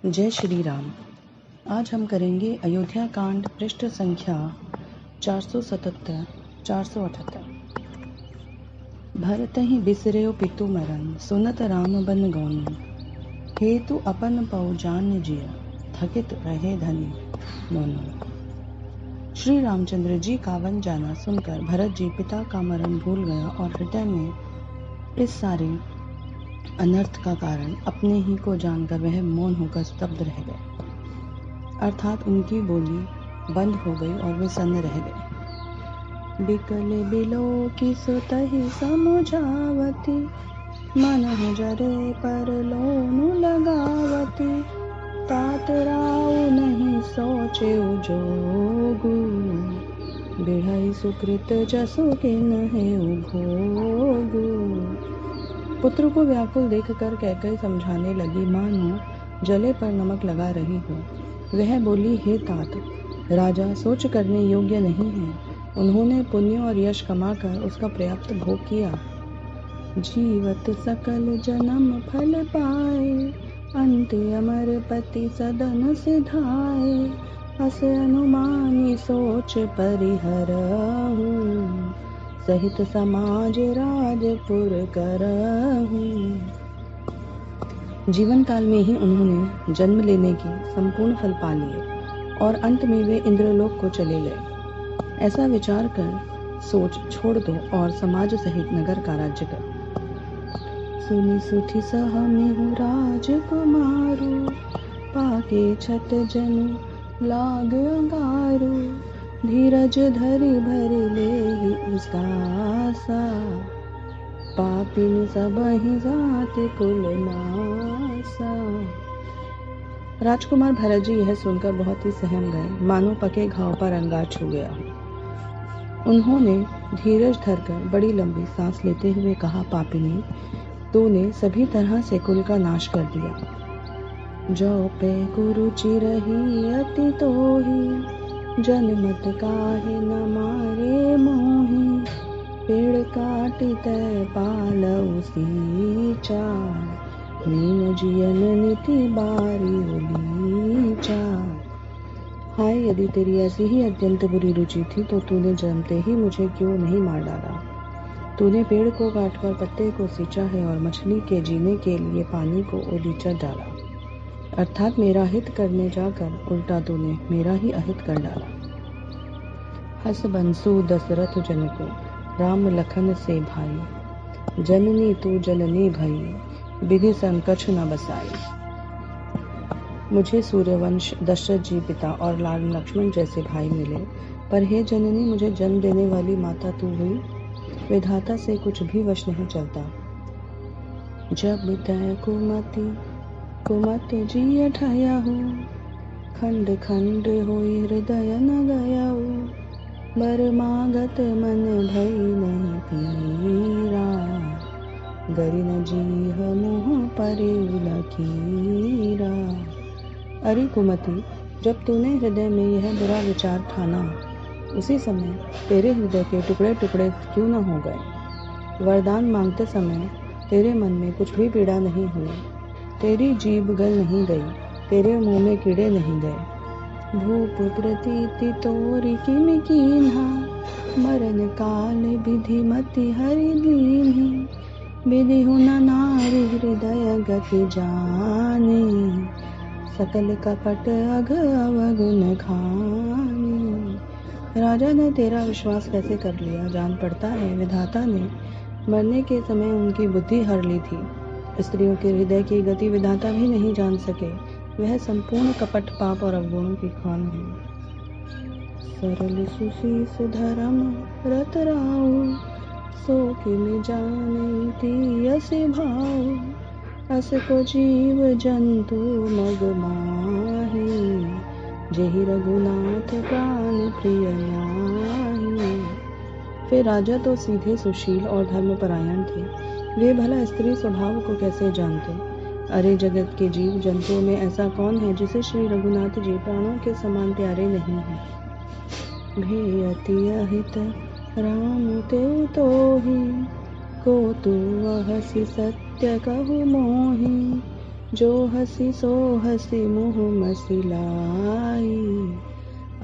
जय श्री राम। आज हम करेंगे अयोध्या कांड पृष्ठ संख्या 477-478। भरत ही बिसर्यो पितु मरन, सुनत राम बन गौनी। हेतु अपन पौ जान जिय, थकित रहे धनी मोनू। श्री रामचंद्र जी का वन जाना सुनकर भरत जी पिता का मरण भूल गया और हृदय में इस सारे अनर्थ का कारण अपने ही को जानकर वह मौन होकर स्तब्ध रह गए, अर्थात उनकी बोली बंद हो गई और वे सन्न रह गए। बिकल बिलो की सुतहि समुझावती, मन जरे पर लोनु लगावती। तात राउ नहीं सोचे जोगु, बिढ़ई सुकृत जसु किन हेउ भोगु। पुत्र को व्याकुल देखकर कैकेयी समझाने लगी, मानो जले पर नमक लगा रही हो। वह बोली, हे तात, राजा सोच करने योग्य नहीं है। उन्होंने पुण्य और यश कमाकर उसका पर्याप्त भोग किया। जीवत सकल जन्म फल पाए, अंत अमर पति सदन सिधाए। अस अनुमानी सोच परिहरहु, सहित समाज राजपुर करहु। जीवन काल में ही उन्होंने जन्म लेने के संपूर्ण फल पा लिए और अंत में वे इंद्रलोक को चले गए। ऐसा विचार कर सोच छोड़ दो और समाज सहित नगर का राज्य करो। सुनी सुठी सहमिहु राजकुमारु, पाके छत जनु लाग अंगारु। धीरज धरि भरि लेहि उसासा, पापिन सबहि जाति कुल नासा। राजकुमार भरत जी यह सुनकर बहुत ही सहम गए, मानो पके घाव पर अंगार छू गया हो। उन्होंने धीरज धरकर बड़ी लंबी सांस लेते हुए कहा, पापिनी, तूने सभी तरह से कुल का नाश कर दिया। जो पे कुरुचि रही अति तोही, जनमत काहे न मारे मोही। पेड़ काटी तय पालऊ सींचा, मीन जियन नीति बारी उलीचा। हाय, यदि तेरी ऐसी ही अत्यंत बुरी रुचि थी तो तूने जन्मते ही मुझे क्यों नहीं मार डाला। तूने पेड़ को काटकर पत्ते को सींचा है और मछली के जीने के लिए पानी को उलीचा डाला, अर्थात मेरा हित करने जाकर उल्टा तूने मेरा ही अहित कर डाला। हस बंसु दशरथ जनको, राम लखन से भाई। जननी तू जननी भई, विधि संकछ न बसाई। मुझे सूर्यवंश, दशरथ जी पिता और लाल लक्ष्मण जैसे भाई मिले, पर हे जननी, मुझे जन्म देने वाली माता तू हुई। विधाता से कुछ भी वश नहीं चलता। जब तय कुमति जी ठाया हो, खंड खंड होई हृदय न गया हो। बर मागत मन भई नहीं पीरा, गरि न जीह मुँह परे लकीरा। अरे कुमति, जब तूने हृदय में यह बुरा विचार ठाना, उसी समय तेरे हृदय के टुकड़े टुकड़े क्यों न हो गए। वरदान मांगते समय तेरे मन में कुछ भी पीड़ा नहीं हुई, तेरी जीभ गल नहीं गई, तेरे मुंह में कीड़े नहीं गए। भूप प्रतीति तोरि किम कीन्हा, मरण काल विधि मति हरि दीन्ही। विधिहु न नारी हृदय गति जाने, सकल कपट अघ अवगुण खाने। राजा ने तेरा विश्वास कैसे कर लिया, जान पड़ता है विधाता ने मरने के समय उनकी बुद्धि हर ली थी। स्त्रियों के हृदय की गति विधाता भी नहीं जान सके, वह संपूर्ण कपट, पाप और अवगुणों की खान है। सरल सुशीष धर्म रत राउ, सो किम जाने असी भाउ। अस को जीव जंतु मग माही, जेहि रघुनाथ प्राण प्रिय नाहि। फिर राजा तो सीधे सुशील और धर्मपरायण थे, वे भला स्त्री स्वभाव को कैसे जानते। अरे जगत के जीव जंतुओं में ऐसा कौन है जिसे श्री रघुनाथ जी प्राणों के समान प्यारे नहीं हैं। भेयति अहित राम तेउ तोहि, को तू हसी सत्य कहु मोहि, जो हसी सो हसी मुँह मसिलाई,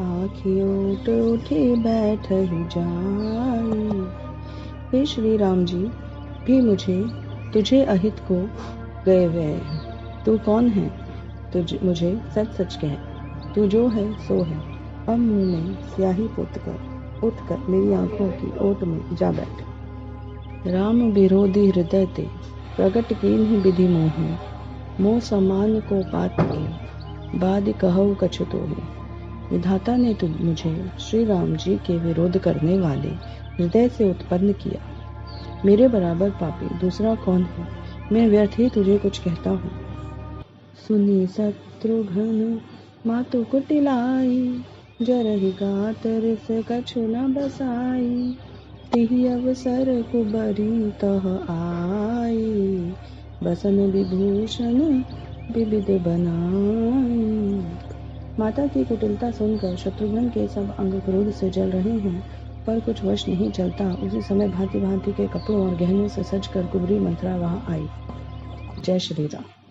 आँखि ओट उठी बैठ ही जाई। हे श्री राम जी, भी तुझे अहित को गए हुए हैं। तू कौन है? मुझे सच सच कह, तू जो है सो है। अब मुंह में स्याही पोतकर उठकर मेरी आंखों की ओट में जा बैठ। राम विरोधी हृदय ते प्रगट कीन्हि विधि मोहि, मोह समान को पात के बाद कहु कछु तोहि। विधाता ने मुझे श्री राम जी के विरोध करने वाले हृदय से उत्पन्न किया। मेरे बराबर पापी दूसरा कौन है? मैं व्यर्थ ही तुझे कुछ कहता हूँ। सुनी शत्रुघ्न मातु कुटिलाई, जरहि गातर से कछु न बसाई, तिहि अवसर कुबरी तह आई, बसन विभूषण विविध बनाई। माता की कुटिलता सुनकर शत्रुघ्न के सब अंग क्रोध से जल रहे हैं, पर कुछ वश नहीं चलता। उसी समय भांति भांति के कपड़ों और गहनों से सजकर कुबरी मंथरा वहां आई। जय श्री राम।